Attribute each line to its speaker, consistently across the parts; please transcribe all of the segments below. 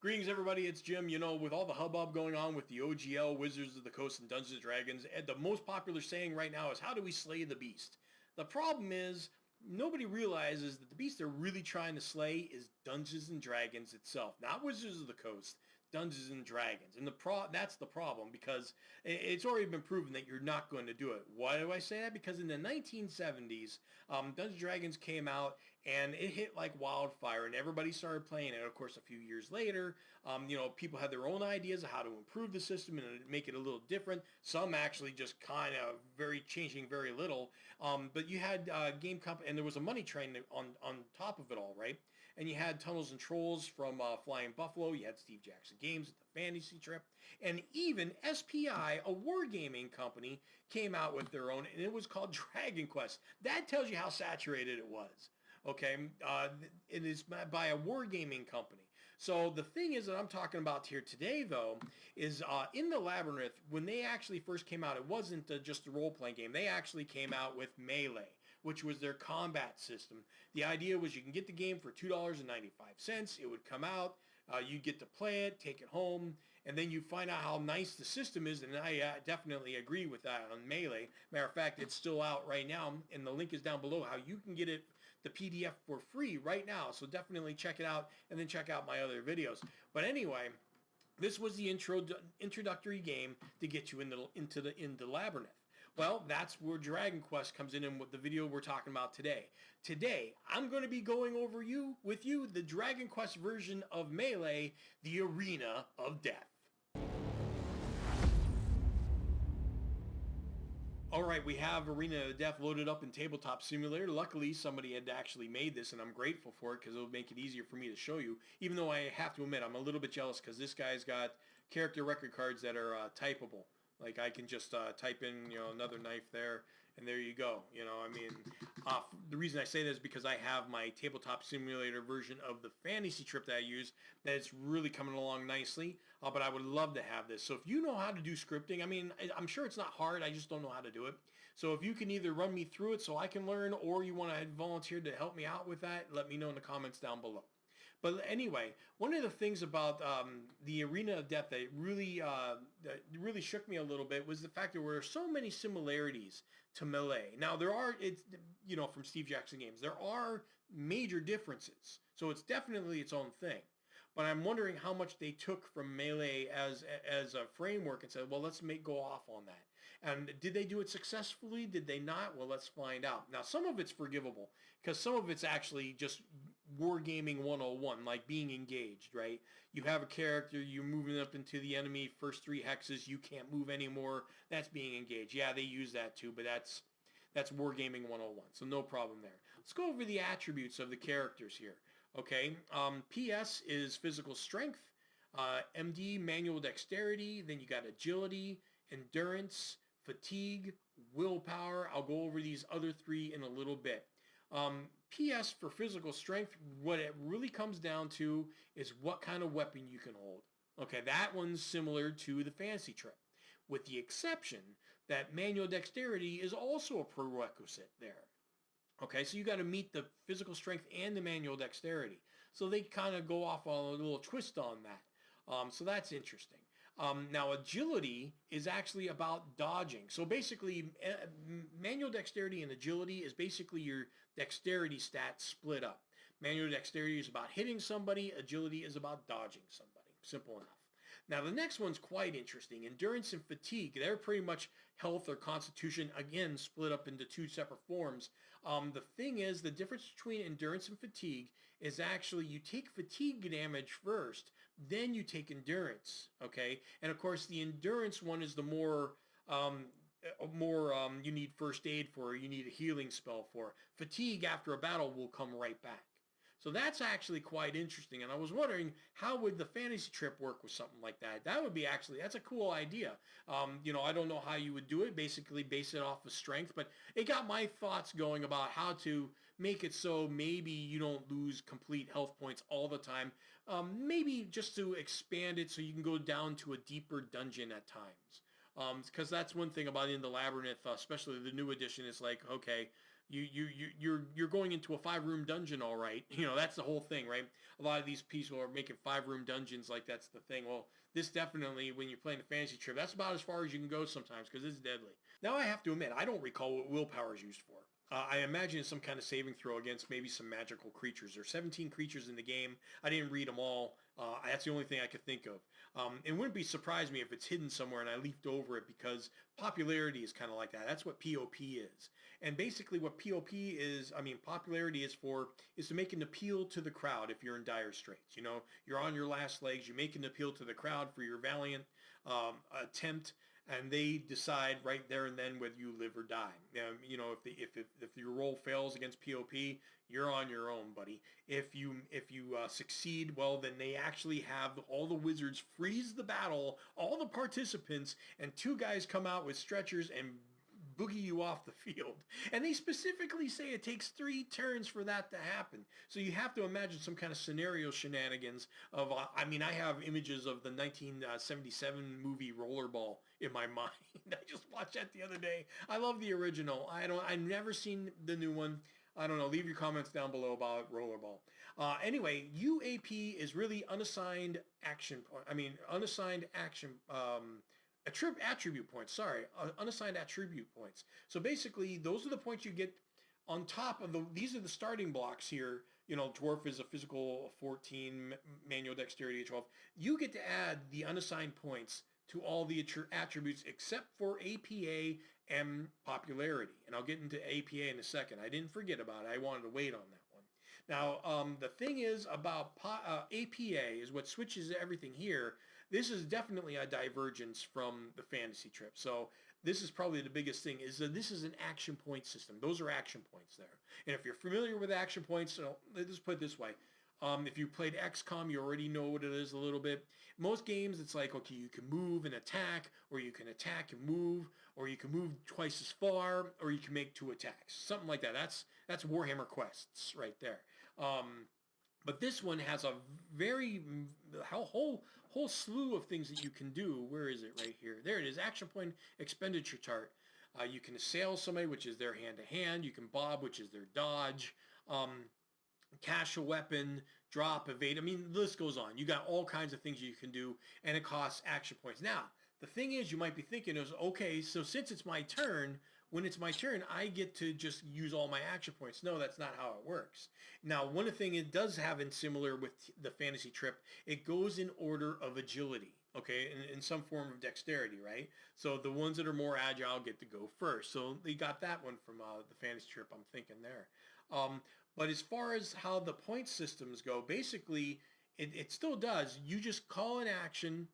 Speaker 1: Greetings, everybody. It's Jim. With all the hubbub going on with the OGL, Wizards of the Coast, and Dungeons and Dragons, and the most popular saying right now is, how do we slay the beast? The problem is, nobody realizes that the beast they're really trying to slay is Dungeons and Dragons itself, not Wizards of the Coast, Dungeons and Dragons. And that's the problem, because it's already been proven that you're not going to do it. Why do I say that? Because in the 1970s, Dungeons and Dragons came out and it hit like wildfire, and everybody started playing it. Of course, a few years later, people had their own ideas of how to improve the system and make it a little different. Some actually just kind of changing very little. But you had game company, and there was a money train on top of it all, right? And you had Tunnels and Trolls from Flying Buffalo. You had Steve Jackson Games at the Fantasy Trip, and even SPI, a wargaming company, came out with their own, and it was called Dragon Quest. That tells you how saturated it was. Okay, it is by a wargaming company. So the thing is that I'm talking about here today, though, is in the Labyrinth, when they actually first came out, it wasn't just a role-playing game. They actually came out with Melee, which was their combat system. The idea was you can get the game for $2.95. It would come out. You get to play it, take it home, and then you find out how nice the system is, and I definitely agree with that on Melee. Matter of fact, it's still out right now, and the link is down below how you can get it, the PDF, for free right now. So definitely check it out, and then check out my other videos. But anyway, this was the introductory game to get you into the Labyrinth. Well, that's where Dragon Quest comes in and what the video we're talking about today. Today, I'm going to be going over with you the Dragon Quest version of Melee, the Arena of Death. All right, we have Arena of Death loaded up in Tabletop Simulator. Luckily, somebody had actually made this, and I'm grateful for it because it'll make it easier for me to show you. Even though I have to admit, I'm a little bit jealous because this guy's got character record cards that are typable. Like I can just type in, another knife there, and there you go. The reason I say that is because I have my Tabletop Simulator version of the Fantasy Trip that I use. That it's really coming along nicely. But I would love to have this. So if you know how to do scripting, I'm sure it's not hard. I just don't know how to do it. So if you can either run me through it so I can learn, or you want to volunteer to help me out with that, let me know in the comments down below. But anyway, one of the things about the Arena of Death that really shook me a little bit was the fact that there were so many similarities to Melee. Now from Steve Jackson Games, there are major differences. So it's definitely its own thing. But I'm wondering how much they took from Melee as a framework and said, well, let's go off on that. And did they do it successfully? Did they not? Well, let's find out. Now, some of it's forgivable because some of it's actually just wargaming 101, like being engaged, right? You have a character, you're moving up into the enemy, first 3 hexes, you can't move anymore. That's being engaged. Yeah, they use that too, but that's wargaming 101, so no problem there. Let's go over the attributes of the characters here. Okay, PS is physical strength, MD manual dexterity, then you got agility, endurance, fatigue, willpower. I'll go over these other 3 in a little bit. PS for physical strength, what it really comes down to is what kind of weapon you can hold. Okay, that one's similar to the Fantasy Trip, with the exception that manual dexterity is also a prerequisite there. Okay, so you got to meet the physical strength and the manual dexterity. So they kind of go off on a little twist on that. So that's interesting. Now, agility is actually about dodging. So basically, manual dexterity and agility is basically your dexterity stats split up. Manual dexterity is about hitting somebody. Agility is about dodging somebody. Simple enough. Now, the next one's quite interesting. Endurance and fatigue, they're pretty much health or constitution, again, split up into 2 separate forms. The thing is, the difference between endurance and fatigue is actually you take fatigue damage first, then you take endurance, okay? And, of course, the endurance one is the more you need first aid for, or you need a healing spell for. Fatigue after a battle will come right back. So that's actually quite interesting, and I was wondering how would the Fantasy Trip work with something like that. That's a cool idea. I don't know how you would do it, basically base it off of strength, but it got my thoughts going about how to make it so maybe you don't lose complete health points all the time. Maybe just to expand it so you can go down to a deeper dungeon at times. Because that's one thing about In the Labyrinth, especially the new edition, is like, okay, You're going into a 5-room dungeon, all right. You know, that's the whole thing, right? A lot of these people are making 5-room dungeons like that's the thing. Well, this definitely, when you're playing a fantasy trip, that's about as far as you can go sometimes because it's deadly. Now, I have to admit, I don't recall what willpower is used for. I imagine it's some kind of saving throw against maybe some magical creatures. There's 17 creatures in the game. I didn't read them all. That's the only thing I could think of. It wouldn't be surprise me if it's hidden somewhere and I leafed over it because popularity is kind of like that. That's what POP is. And basically what POP is, I mean, popularity is for, is to make an appeal to the crowd if you're in dire straits. You know, you're on your last legs, you make an appeal to the crowd for your valiant attempt, and they decide right there and then whether you live or die. You know, if your roll fails against POP, you're on your own, buddy. If you succeed, well, then they actually have all the wizards freeze the battle, all the participants, and 2 guys come out with stretchers and boogie you off the field. And they specifically say it takes 3 turns for that to happen. So you have to imagine some kind of scenario shenanigans of, I mean, I have images of the 1977 movie Rollerball in my mind. I just watched that the other day. I love the original. I've never seen the new one. I don't know. Leave your comments down below about Rollerball. Anyway, UAP is really unassigned action. Unassigned action. Attribute points. Sorry, unassigned attribute points. So basically, those are the points you get on top of the. These are the starting blocks here. You know, dwarf is a physical 14, manual dexterity 12. You get to add the unassigned points to all the attributes except for APA and popularity. And I'll get into APA in a second. I didn't forget about it. I wanted to wait on that one. Now, the thing is about APA is what switches everything here. This is definitely a divergence from the fantasy trip. So this is probably the biggest thing, is that this is an action point system. Those are action points there. And if you're familiar with action points, so let's put it this way. If you played XCOM, you already know what it is a little bit. Most games, it's like, okay, you can move and attack, or you can attack and move, or you can move twice as far, or you can make 2 attacks. Something like that. That's Warhammer Quests right there. But this one has a very whole slew of things that you can do. Where is it? Right here. There it is. Action point expenditure chart. You can assail somebody, which is their hand-to-hand. You can bob, which is their dodge. Cache a weapon, drop, evade. I mean, the list goes on. You got all kinds of things you can do, and it costs action points. Now, the thing is, you might be thinking is, okay, so since it's my turn, when it's my turn, I get to just use all my action points. No, that's not how it works. Now, one thing it does have in similar with the fantasy trip, it goes in order of agility, okay, in some form of dexterity, right? So the ones that are more agile get to go first. So they got that one from the fantasy trip, I'm thinking there. But as far as how the point systems go, basically, it still does. You just call an action,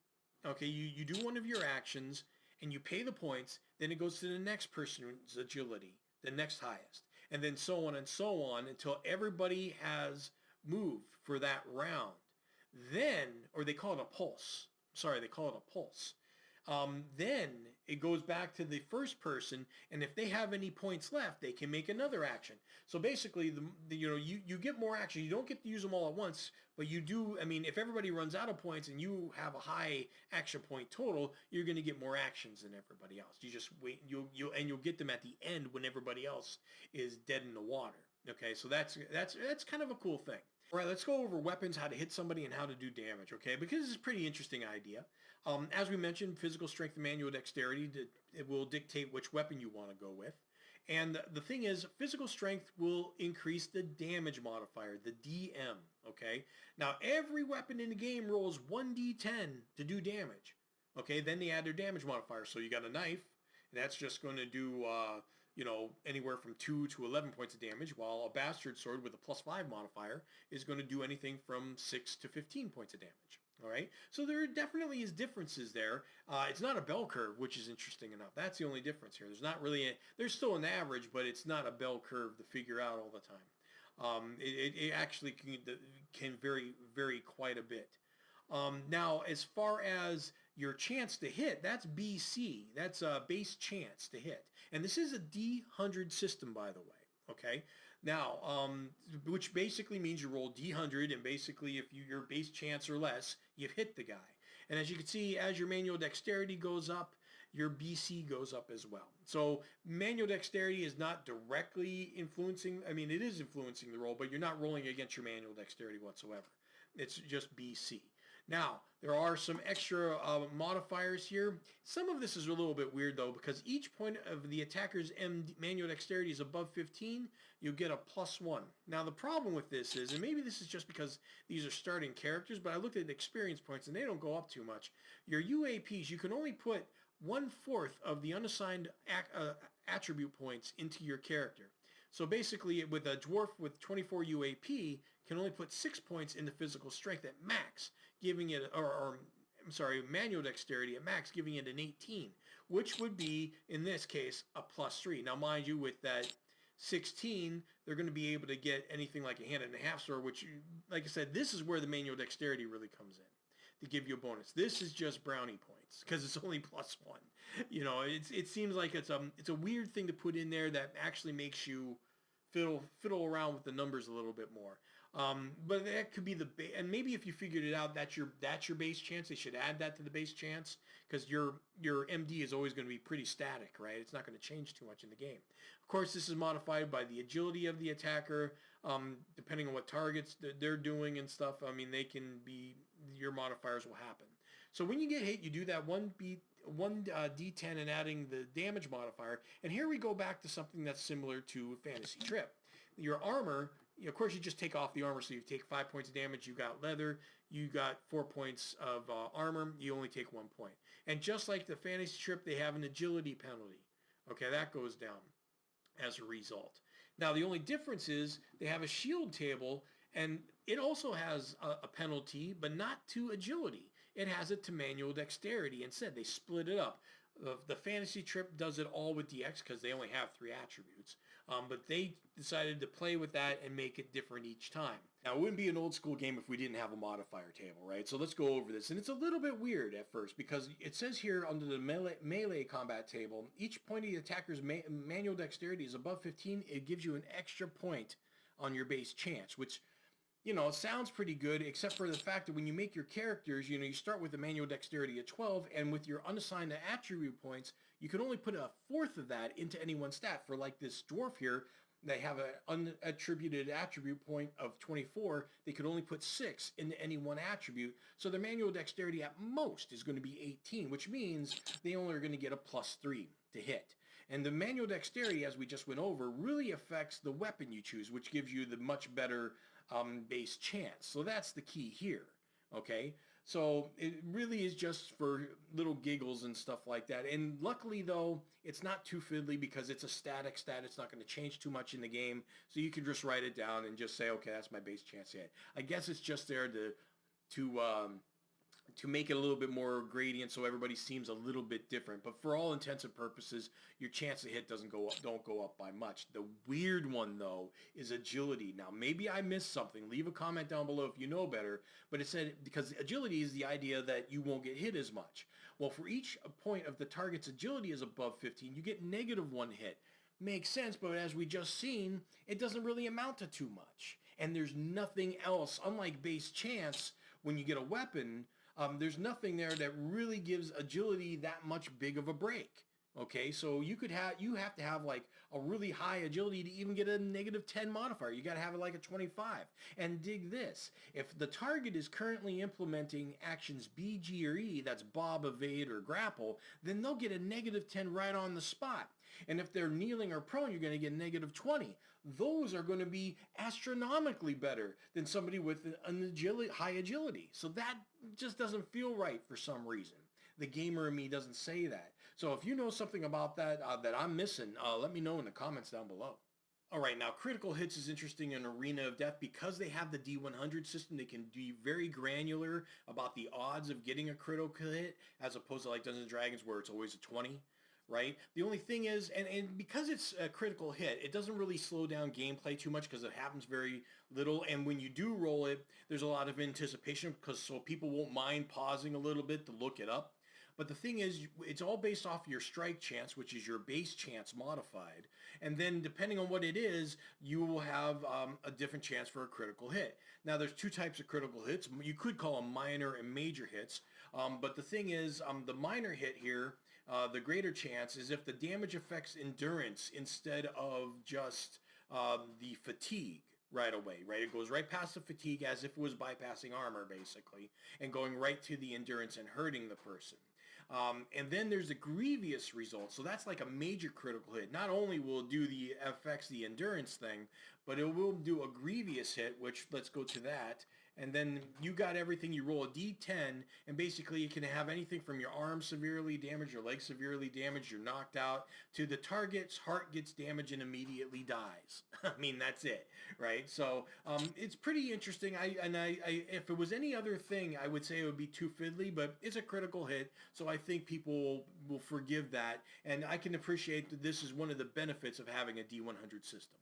Speaker 1: okay, you do one of your actions, and you pay the points, then it goes to the next person's agility, the next highest, and then so on and so on until everybody has moved for that round. Then, or they call it a pulse. Sorry, they call it a pulse. Then it goes back to the first person, and if they have any points left, they can make another action. So basically, you get more action. You don't get to use them all at once, but you do. I mean, if everybody runs out of points and you have a high action point total, you're going to get more actions than everybody else. You just wait. You'll get them at the end when everybody else is dead in the water. Okay, so that's kind of a cool thing. All right, let's go over weapons, how to hit somebody, and how to do damage, okay? Because it's a pretty interesting idea. As we mentioned, physical strength and manual dexterity, it will dictate which weapon you want to go with. And the thing is, physical strength will increase the damage modifier, the DM, okay? Now, every weapon in the game rolls 1d10 to do damage, okay? Then they add their damage modifier. So you got a knife, and that's just going to do... anywhere from 2 to 11 points of damage, while a bastard sword with a +5 modifier is going to do anything from 6 to 15 points of damage. All right, so there definitely is differences there. It's not a bell curve, which is interesting enough. That's the only difference here. There's not really there's still an average, but it's not a bell curve to figure out all the time. It actually can vary quite a bit. Now, as far as your chance to hit, that's BC. That's a base chance to hit. And this is a D100 system, by the way. Okay. Now, which basically means you roll D100, and basically if your base chance or less, you've hit the guy. And as you can see, as your manual dexterity goes up, your BC goes up as well. So manual dexterity is not directly influencing, I mean, it is influencing the roll, but you're not rolling against your manual dexterity whatsoever. It's just BC. Now, there are some extra modifiers here. Some of this is a little bit weird though, because each point of the attacker's manual dexterity is above 15, you get a +1. Now, the problem with this is, and maybe this is just because these are starting characters, but I looked at the experience points and they don't go up too much. Your UAPs, you can only put 1/4 of the unassigned attribute points into your character. So basically, with a dwarf with 24 UAP, can only put 6 points into physical strength at max, giving it, I'm sorry, manual dexterity at max, giving it an 18, which would be, in this case, a +3. Now, mind you, with that 16, they're going to be able to get anything like a hand and a half sword, which, like I said, this is where the manual dexterity really comes in to give you a bonus. This is just brownie points because it's only +1. You know, it seems like it's a weird thing to put in there that actually makes you fiddle around with the numbers a little bit more. But that could be and maybe if you figured it out, that's your base chance. They should add that to the base chance because your MD is always going to be pretty static, right? It's not going to change too much in the game. Of course, this is modified by the agility of the attacker, depending on what targets they're doing and stuff. I mean, your modifiers will happen. So when you get hit, you do that one D10 and adding the damage modifier. And here we go back to something that's similar to Fantasy Trip. Your armor, of course, you just take off the armor, so you take 5 points of damage. You got leather. You got 4 points of armor. You only take 1 point. And just like the Fantasy Trip, they have an agility penalty. Okay, that goes down as a result. Now, the only difference is they have a shield table, and it also has a penalty, but not to agility. It has it to manual dexterity. Instead, they split it up. The Fantasy Trip does it all with DX because they only have 3 attributes. But they decided to play with that and make it different each time. Now, it wouldn't be an old school game if we didn't have a modifier table, right? So let's go over this. And it's a little bit weird at first because it says here under the melee combat table, each point of the attacker's manual dexterity is above 15. It gives you an extra point on your base chance, which, you know, it sounds pretty good, except for the fact that when you make your characters, you know, you start with a manual dexterity of 12, and with your unassigned attribute points, you can only put 1/4 of that into any one stat. For like this dwarf here, they have an unattributed attribute point of 24. They could only put 6 into any one attribute. So their manual dexterity at most is going to be 18, which means they only are going to get a +3 to hit. And the manual dexterity, as we just went over, really affects the weapon you choose, which gives you the much better base chance. So that's the key here. Okay, so it really is just for little giggles and stuff like that. And luckily though, it's not too fiddly because it's a static stat. It's not going to change too much in the game, so you can just write it down and just say, okay, that's my base chance hit. I guess it's just there to make it a little bit more gradient so everybody seems a little bit different. But for all intents and purposes, your chance to hit don't go up by much. The weird one though is agility. Now maybe I missed something. Leave a comment down below if you know better. But it said because agility is the idea that you won't get hit as much. Well, for each point of the target's agility is above 15, you get -1 hit. Makes sense, but as we just seen, it doesn't really amount to too much. And there's nothing else, unlike base chance, when you get a weapon, there's nothing there that really gives agility that much big of a break. Okay, so you have to have like a really high agility to even get a -10 modifier. You got to have it like a 25. And dig this, if the target is currently implementing actions B, G, or E, that's bob, evade, or grapple, then they'll get a -10 right on the spot. And if they're kneeling or prone, you're going to get -20. Those are going to be astronomically better than somebody with an high agility. So that just doesn't feel right for some reason. The gamer in me doesn't say that. So if you know something about that that I'm missing, let me know in the comments down below. All right, now critical hits is interesting in Arena of Death because they have the D100 system. They can be very granular about the odds of getting a critical hit as opposed to like Dungeons & Dragons where it's always a 20. Right? The only thing is, and because it's a critical hit, it doesn't really slow down gameplay too much because it happens very little. And when you do roll it, there's a lot of anticipation because so people won't mind pausing a little bit to look it up. But the thing is, it's all based off your strike chance, which is your base chance modified. And then depending on what it is, you will have a different chance for a critical hit. Now, there's two types of critical hits. You could call them minor and major hits. But the thing is, the minor hit here, the greater chance is if the damage affects endurance instead of just the fatigue right away, right? It goes right past the fatigue as if it was bypassing armor, basically, and going right to the endurance and hurting the person. And then there's the grievous result. So that's like a major critical hit. Not only will it do the affects the endurance thing, but it will do a grievous hit, which let's go to that. And then you got everything. You roll a d10, and basically you can have anything from your arm severely damaged, your leg severely damaged, you're knocked out, to the target's heart gets damaged and immediately dies. I mean, that's it, right? So it's pretty interesting. If it was any other thing, I would say it would be too fiddly, but it's a critical hit, so I think people will forgive that. And I can appreciate that this is one of the benefits of having a D100 system.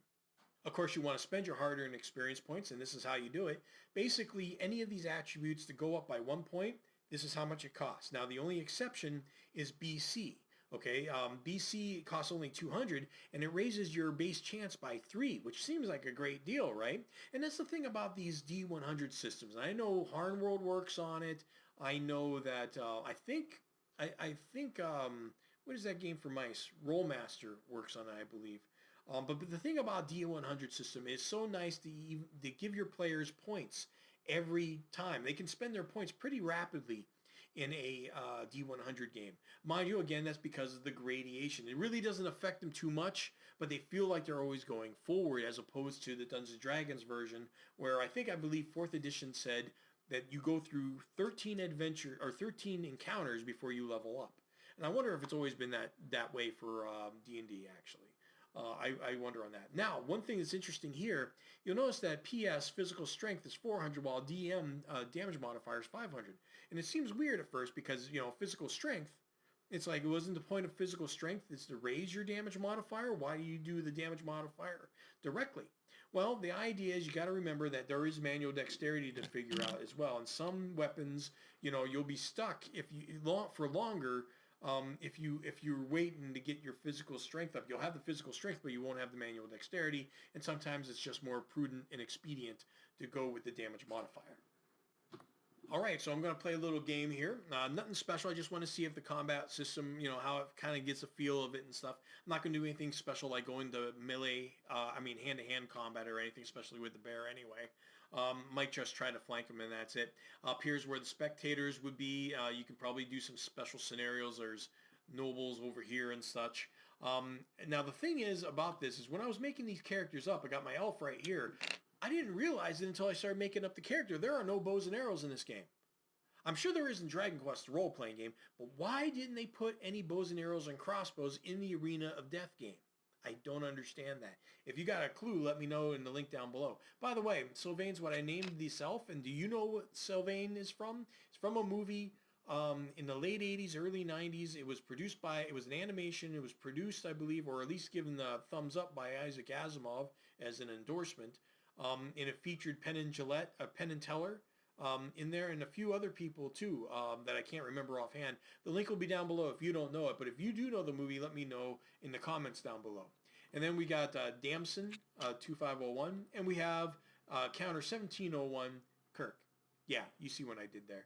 Speaker 1: Of course, you want to spend your hard-earned experience points, and this is how you do it. Basically, any of these attributes to go up by 1 point, this is how much it costs. Now, the only exception is BC. Okay, BC costs only 200, and it raises your base chance by 3, which seems like a great deal, right? And that's the thing about these D100 systems. I know Harnworld works on it. I know that I think what is that game for mice? Rollmaster works on it, I believe. But the thing about D100 system is so nice to give your players points every time. They can spend their points pretty rapidly in a D100 game. Mind you, again, that's because of the gradation. It really doesn't affect them too much, but they feel like they're always going forward as opposed to the Dungeons & Dragons version, where I believe 4th edition said that you go through 13 encounters before you level up. And I wonder if it's always been that way for D&D, actually. I wonder on that. Now, one thing that's interesting here, you'll notice that PS physical strength is 400 while DM damage modifier is 500. And it seems weird at first because, physical strength, it's like, it wasn't the point of physical strength is to raise your damage modifier. Why do you do the damage modifier directly? Well, the idea is you got to remember that there is manual dexterity to figure out as well. And some weapons, you'll be stuck for longer. If you're waiting to get your physical strength up, you'll have the physical strength, but you won't have the manual dexterity. And sometimes it's just more prudent and expedient to go with the damage modifier. All right, so I'm going to play a little game here. Nothing special. I just want to see if the combat system, how it kind of gets a feel of it and stuff. I'm not going to do anything special like going to melee, hand-to-hand combat or anything, especially with the bear anyway. Might just try to flank him and that's it. Up here's where the spectators would be. You can probably do some special scenarios. There's nobles over here and such. Now the thing is about this is when I was making these characters up, I got my elf right here. I didn't realize it until I started making up the character. There are no bows and arrows in this game. I'm sure there is in Dragon Quest, the role-playing game, but why didn't they put any bows and arrows and crossbows in the Arena of Death game? I don't understand that. If you got a clue, let me know in the link down below. By the way, Sylvain's what I named the self, and do you know what Sylvain is from? It's from a movie in the late 80s, early 90s. It was an animation. It was produced, I believe, or at least given the thumbs up by Isaac Asimov as an endorsement. And it featured Penn and Teller in there, and a few other people too that I can't remember offhand. The link will be down below if you don't know it, but if you do know the movie, let me know in the comments down below. And then we got Damson 2501, and we have Counter 1701 Kirk. Yeah, you see what I did there.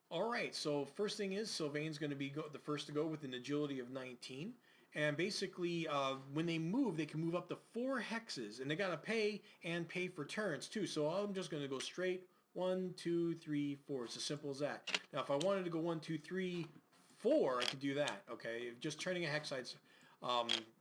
Speaker 1: All right, so first thing is Sylvain's going to be the first to go with an agility of 19. And basically, when they move, they can move up to 4 hexes. And they got to pay for turns, too. So I'm just going to go straight 1, 2, 3, 4. It's as simple as that. Now, if I wanted to go 1, 2, 3, 4, I could do that, okay? Just turning a hex side's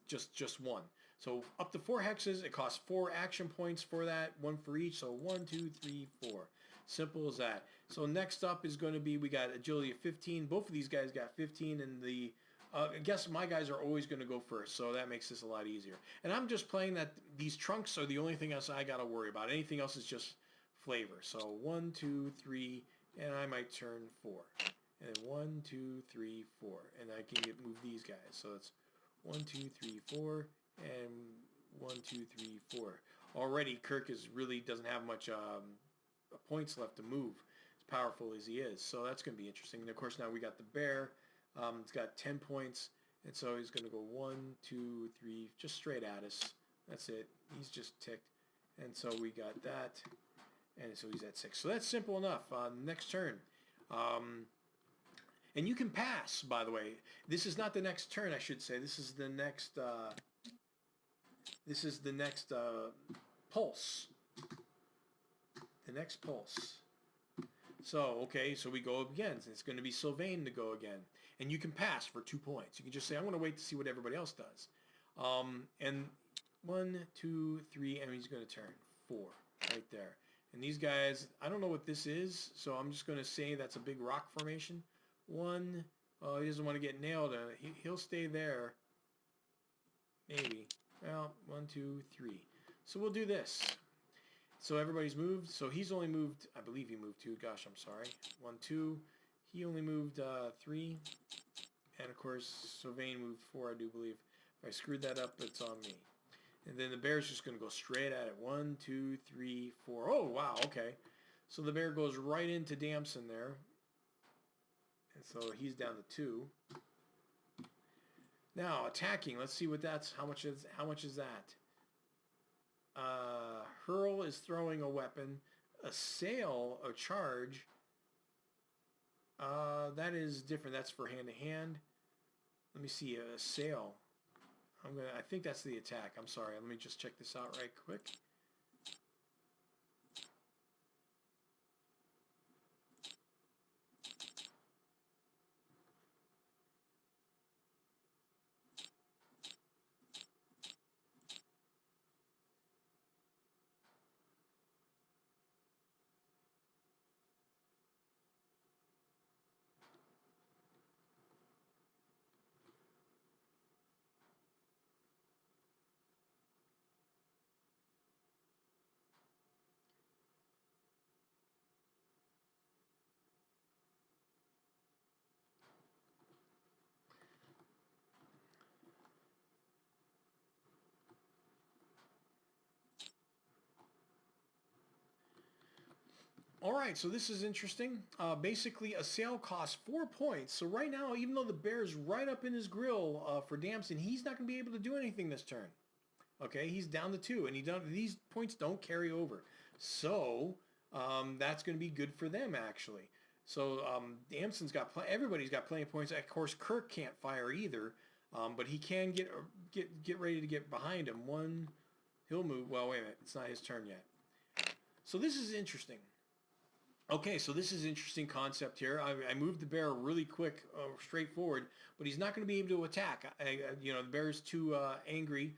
Speaker 1: just 1. So up to 4 hexes, it costs 4 action points for that, 1 for each. So 1, 2, 3, 4. Simple as that. So next up is going to be, we got agility of 15. Both of these guys got 15, and I guess my guys are always going to go first, so that makes this a lot easier. And I'm just playing that these trunks are the only thing else I got to worry about. Anything else is just flavor. So 1, 2, 3, and I might turn 4. And then 1, 2, 3, 4. And I can move these guys. So it's 1, 2, 3, 4, and 1, 2, 3, 4. Already, Kirk really doesn't have much points left to move. powerful as he is. So that's going to be interesting. And of course, now we got the bear. It's got 10 points. And so he's going to go 1, 2, 3, just straight at us. That's it. He's just ticked. And so we got that. And so he's at 6. So that's simple enough. Next turn. And you can pass, by the way. This is not the next turn, I should say. This is the next pulse. The next pulse. So, okay, so we go again. It's going to be Sylvain to go again. And you can pass for 2 points. You can just say, I'm going to wait to see what everybody else does. And 1, 2, 3, and he's going to turn 4 right there. And these guys, I don't know what this is, so I'm just going to say that's a big rock formation. 1, oh, he doesn't want to get nailed. He'll stay there. Maybe. Well, 1, 2, 3. So we'll do this. So everybody's moved. So he's only moved, I believe he moved 2. Gosh, I'm sorry. 1, 2. He only moved 3. And of course, Sylvain moved 4, I do believe. If I screwed that up, it's on me. And then the bear's just going to go straight at it. 1, 2, 3, 4. Oh, wow, okay. So the bear goes right into Damson there. And so he's down to 2. Now, attacking. Let's see what that's, how much is that? Hurl is throwing a weapon. Assail, a charge. That is different. That's for hand to hand. Let me see. Assail. I think that's the attack. I'm sorry. Let me just check this out right quick. All right, so this is interesting. Basically, a sale costs 4 points. So right now, even though the bear's right up in his grill for Damson, he's not going to be able to do anything this turn. Okay, he's down to 2, and these points don't carry over. So that's going to be good for them, actually. So Damson's got everybody's got plenty of points. Of course, Kirk can't fire either, but he can get ready to get behind him. He'll move. Well, wait a minute, it's not his turn yet. So this is interesting. Okay, so this is an interesting concept here. I moved the bear really quick, straightforward, but he's not going to be able to attack. The bear's too angry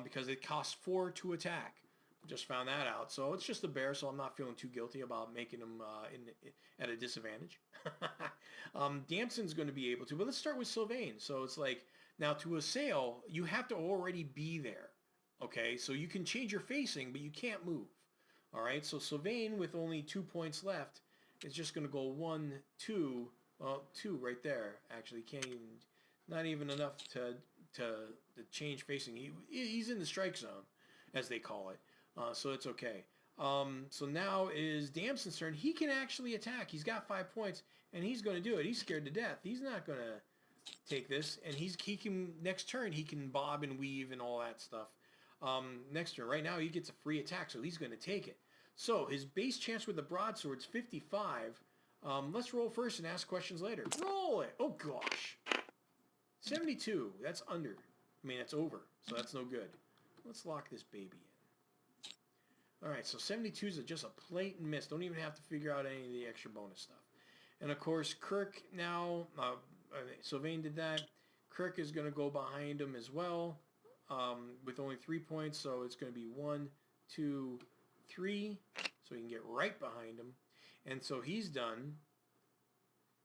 Speaker 1: because it costs 4 to attack. Just found that out. So it's just a bear, so I'm not feeling too guilty about making him at a disadvantage. Damson's going to be able to, but let's start with Sylvain. So it's like, now to assail, you have to already be there. Okay, so you can change your facing, but you can't move. All right, so Sylvain with only 2 points left is just going to go 1, 2, well, 2 right there. Actually, can't even, not even enough to change facing. He's in the strike zone, as they call it, so it's okay. So now is Damson's turn. He can actually attack. He's got 5 points, and he's going to do it. He's scared to death. He's not going to take this, and he can next turn he can bob and weave and all that stuff. Next turn, right now he gets a free attack, so he's going to take it. So his base chance with the broadsword's 55. Let's roll first and ask questions later. Roll it! Oh gosh. 72. That's under. I mean, that's over. So that's no good. Let's lock this baby in. Alright, so 72 is just a blatant miss. Don't even have to figure out any of the extra bonus stuff. And of course, Kirk now, Sylvain did that. Kirk is going to go behind him as well with only 3 points. So it's going to be 1, 2, 3, so he can get right behind him. And so he's done.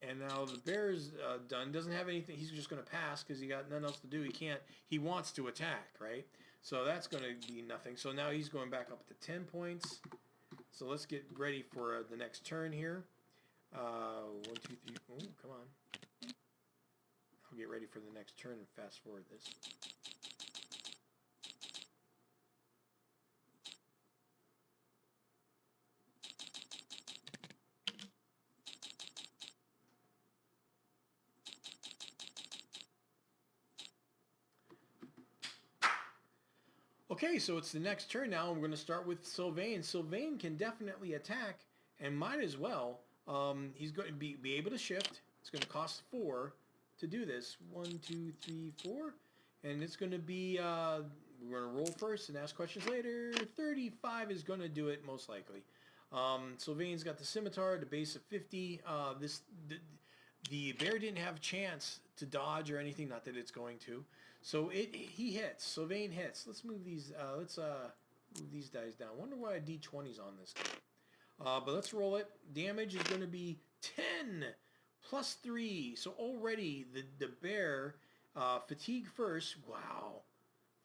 Speaker 1: And now the bear's done. Doesn't have anything. He's just going to pass because he got nothing else to do. He wants to attack, right? So that's going to be nothing. So now he's going back up to 10 points. So let's get ready for the next turn here. 1, 2, 3. Oh, come on. I'll get ready for the next turn and fast forward this. Okay, so it's the next turn now. I'm going to start with Sylvain. Sylvain can definitely attack and might as well. He's going to be able to shift. It's going to cost 4 to do this. 1, 2, 3, 4. And it's going to be, we're going to roll first and ask questions later. 35 is going to do it most likely. Sylvain's got the scimitar, the base of 50. The bear didn't have a chance to dodge or anything, not that it's going to. So he hits. Sylvain hits. Let's move these. Move these dice down. Wonder why a D20's on this guy. But let's roll it. Damage is going to be 10 plus 3. So already the bear fatigue first. Wow,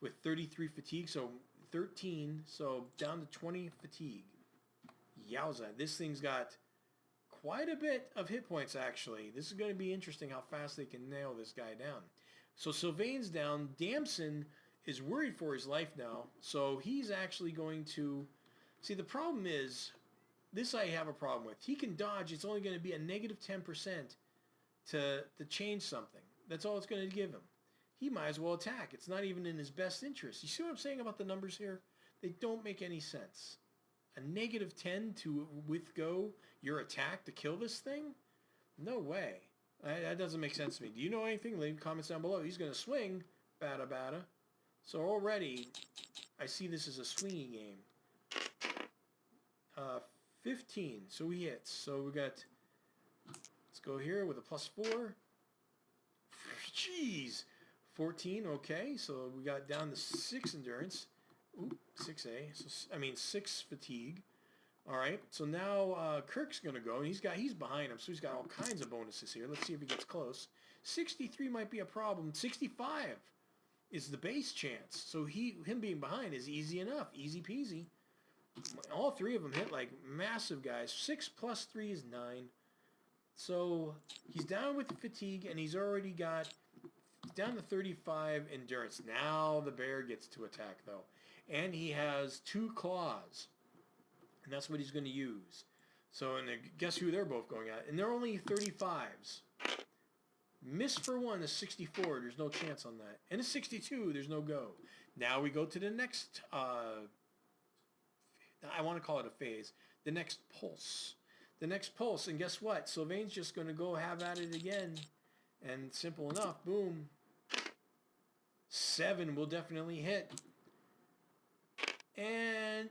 Speaker 1: with 33 fatigue. So 13. So down to 20 fatigue. Yowza! This thing's got quite a bit of hit points, actually. This is going to be interesting how fast they can nail this guy down. So Sylvain's down. Damson is worried for his life now. So he's actually going to... See, the problem is, this I have a problem with. He can dodge. It's only going to be a negative 10% to change something. That's all it's going to give him. He might as well attack. It's not even in his best interest. You see what I'm saying about the numbers here? They don't make any sense. A negative 10 to withgo your attack to kill this thing? No way. That doesn't make sense to me. Do you know anything? Leave comments down below. He's going to swing. Bada bada. So already, I see this as a swingy game. 15. So he hits. So we got... Let's go here with a plus 4. Jeez. 14. Okay. So we got down to 6 endurance. Oop, 6A. So, I mean, 6 fatigue. All right. So now Kirk's going to go, and he's behind him, so he's got all kinds of bonuses here. Let's see if he gets close. 63 might be a problem. 65 is the base chance. So him being behind is easy enough. Easy peasy. All 3 of them hit like massive guys. 6 plus 3 is 9. So he's down with the fatigue, and he's already got down to 35 endurance. Now the bear gets to attack, though. And he has 2 claws. And that's what he's going to use. So, and guess who they're both going at? And they're only 35s. Miss for 1 is 64. There's no chance on that. And a 62. There's no go. Now we go to the next, I want to call it a phase. The next pulse. The next pulse. And guess what? Sylvain's just going to go have at it again. And simple enough. Boom. 7 will definitely hit. And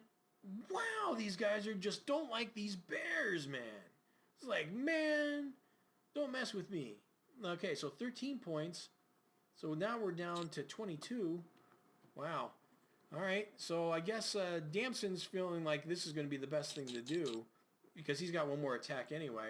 Speaker 1: wow, these guys don't like these bears, man. It's like, man, don't mess with me. Okay, so 13 points. So now we're down to 22. Wow. All right, so I guess Damson's feeling like this is going to be the best thing to do because he's got one more attack anyway.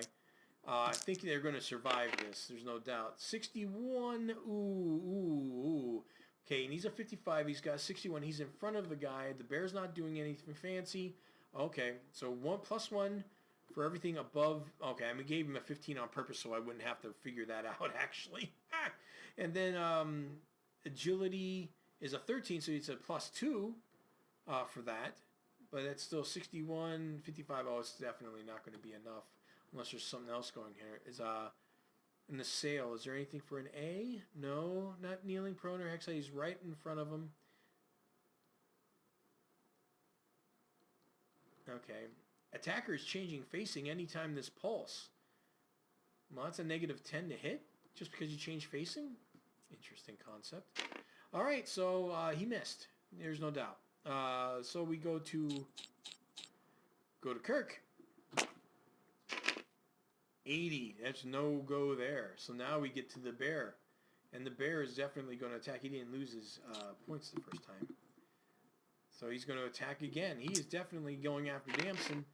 Speaker 1: I think they're going to survive this. There's no doubt. 61. Ooh. Okay, and he's a 55. He's got 61. He's in front of the guy. The bear's not doing anything fancy. Okay, so 1 plus 1 for everything above. Okay, I gave him a 15 on purpose so I wouldn't have to figure that out, actually. And then agility is a 13, so it's a plus 2 for that. But that's still 61, 55. Oh, it's definitely not going to be enough unless there's something else going here. In the sail, is there anything for an A? No, not kneeling, prone, or hexite. He's right in front of him. Okay. Attacker is changing facing anytime this pulse. Well, that's a negative 10 to hit just because you change facing? Interesting concept. All right, so he missed. There's no doubt. So we go to Kirk. 80. That's no go there. So now we get to the bear. And the bear is definitely going to attack. He didn't lose his points the first time. So he's going to attack again. He is definitely going after Damson.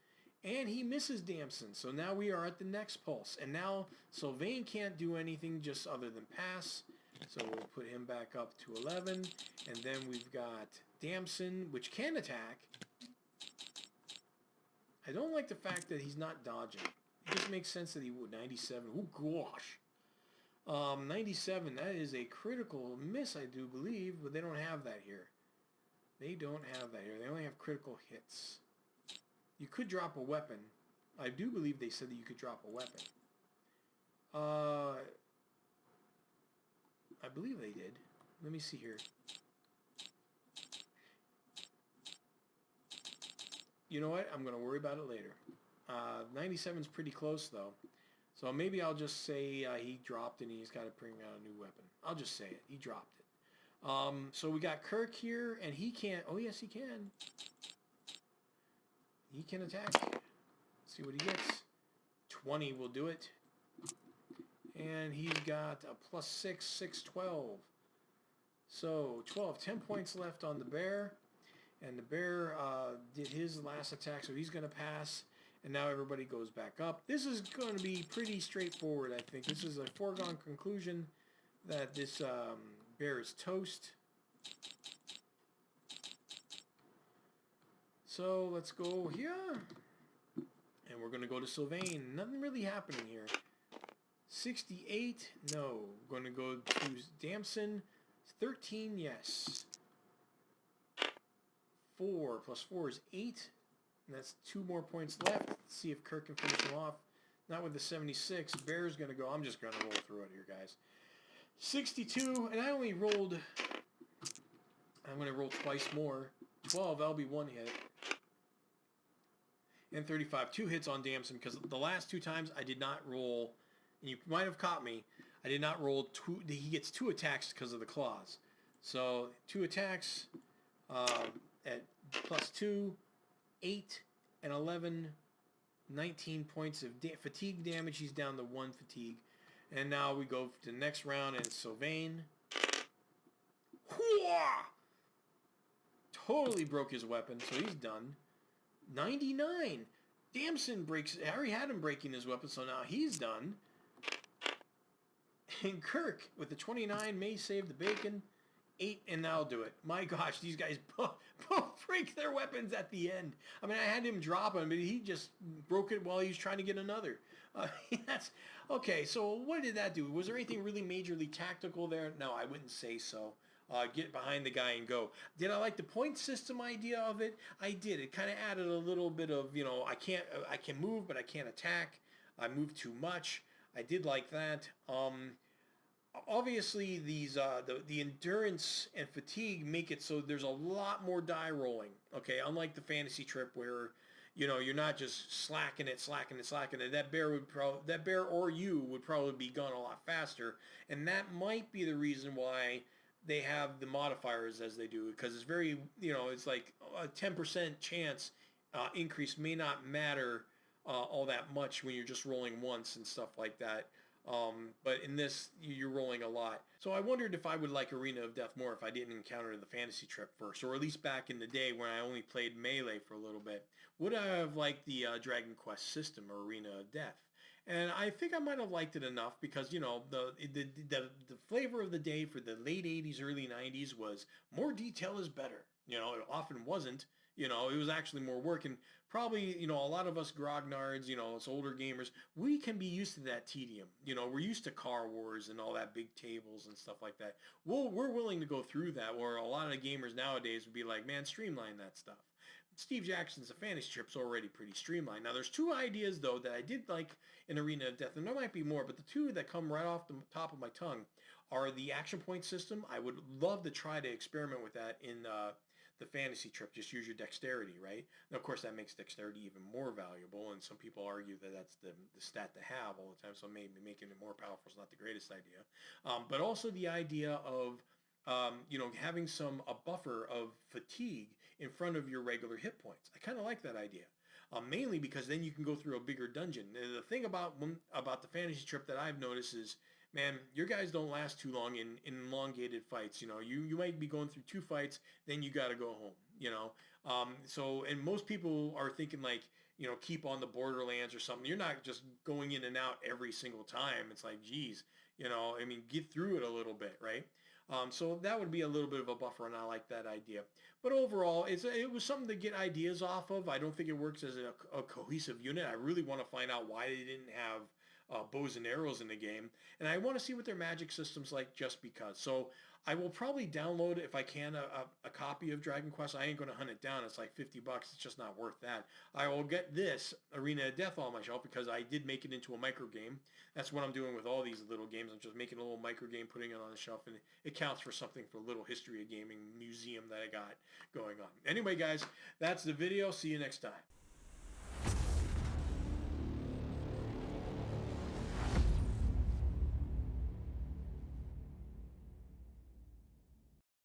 Speaker 1: And he misses Damson. So now we are at the next pulse. And now Sylvain can't do anything just other than pass. So we'll put him back up to 11. And then we've got Damson, which can attack. I don't like the fact that he's not dodging. It just makes sense that he would. 97. Oh, gosh. 97. That is a critical miss, I do believe. But they don't have that here. They don't have that here. They only have critical hits. You could drop a weapon. I do believe they said that you could drop a weapon. I believe they did. Let me see here. You know what? I'm going to worry about it later. 97 is pretty close, though. So maybe I'll just say he dropped and he's got to bring out a new weapon. I'll just say it. He dropped it. So we got Kirk here, and he can't. Oh, yes, he can. He can attack. Let's see what he gets. 20 will do it. And he's got a plus 6, 6, 12. So 12, 10 points left on the bear. And the bear did his last attack, so he's going to pass. And now everybody goes back up. This is going to be pretty straightforward, I think. This is a foregone conclusion that this bear is toast. So let's go here. And we're going to go to Sylvain. Nothing really happening here. 68, no. We're going to go to Damson. 13, yes. 4 plus 4 is 8. And that's 2 more points left. Let's see if Kirk can finish him off. Not with the 76. Bear's going to go. I'm just going to roll through it here, guys. 62, and I only rolled... I'm going to roll twice more. 12, that'll be 1 hit. And 35, 2 hits on Damson, because the last 2 times I did not roll, and you might have caught me, I did not roll 2, he gets 2 attacks because of the claws. So 2 attacks at plus 2, 8, and 11, 19 points of fatigue damage. He's down to 1 fatigue. And now we go to the next round, and Sylvain. Totally broke his weapon, so he's done. 99. Damson breaks. I already had him breaking his weapon, so now he's done. And Kirk with the 29 may save the bacon. 8, and that'll do it. My gosh, these guys both break their weapons at the end. I mean, I had him drop him, but he just broke it while he was trying to get another. That's okay. So what did that do? Was there anything really majorly tactical there? No, I wouldn't say so. Get behind the guy and go. Did I like the point system idea of it? I did. It kind of added a little bit of, you know, I can move, but I can't attack. I move too much. I did like that. Obviously, these the endurance and fatigue make it so there's a lot more die rolling. Okay, unlike the fantasy trip where, you know, you're not just slacking it. That bear or you would probably be gone a lot faster, and that might be the reason why they have the modifiers as they do, because it's very, you know, it's like a 10% chance increase may not matter all that much when you're just rolling once and stuff like that. But in this, you're rolling a lot. So I wondered if I would like Arena of Death more if I didn't encounter the fantasy trip first, or at least back in the day when I only played Melee for a little bit. Would I have liked the Dragon Quest system or Arena of Death? And I think I might have liked it enough because, you know, the flavor of the day for the late 80s, early 90s was more detail is better. You know, it often wasn't. You know, it was actually more work. And probably, you know, a lot of us grognards, you know, us older gamers, we can be used to that tedium. You know, we're used to Car Wars and all that big tables and stuff like that. We're willing to go through that, where a lot of the gamers nowadays would be like, man, streamline that stuff. Steve Jackson's A Fantasy Trip's already pretty streamlined. Now, there's 2 ideas, though, that I did like in Arena of Death, and there might be more, but the 2 that come right off the top of my tongue are the action point system. I would love to try to experiment with that in the fantasy trip. Just use your dexterity, right? And of course, that makes dexterity even more valuable, and some people argue that that's the stat to have all the time, so maybe making it more powerful is not the greatest idea. But also the idea of you know, having a buffer of fatigue in front of your regular hit points. I kind of like that idea. Mainly because then you can go through a bigger dungeon. The thing about the fantasy trip that I've noticed is, man, your guys don't last too long in elongated fights. You know, you might be going through 2 fights, then you got to go home, you know. So, and most people are thinking like, you know, keep on the Borderlands or something. You're not just going in and out every single time. It's like, geez, you know, I mean, get through it a little bit, right? So that would be a little bit of a buffer, and I like that idea. But overall, it was something to get ideas off of. I don't think it works as a cohesive unit. I really want to find out why they didn't have bows and arrows in the game, and I want to see what their magic system's like just because. So I will probably download, if I can, a copy of Dragon Quest. I ain't going to hunt it down. It's like $50. It's just not worth that. I will get this Arena of Death on my shelf because I did make it into a micro game. That's what I'm doing with all these little games. I'm just making a little micro game, putting it on the shelf, and it counts for something for a little history of gaming museum that I got going on. Anyway, guys, that's the video. See you next time.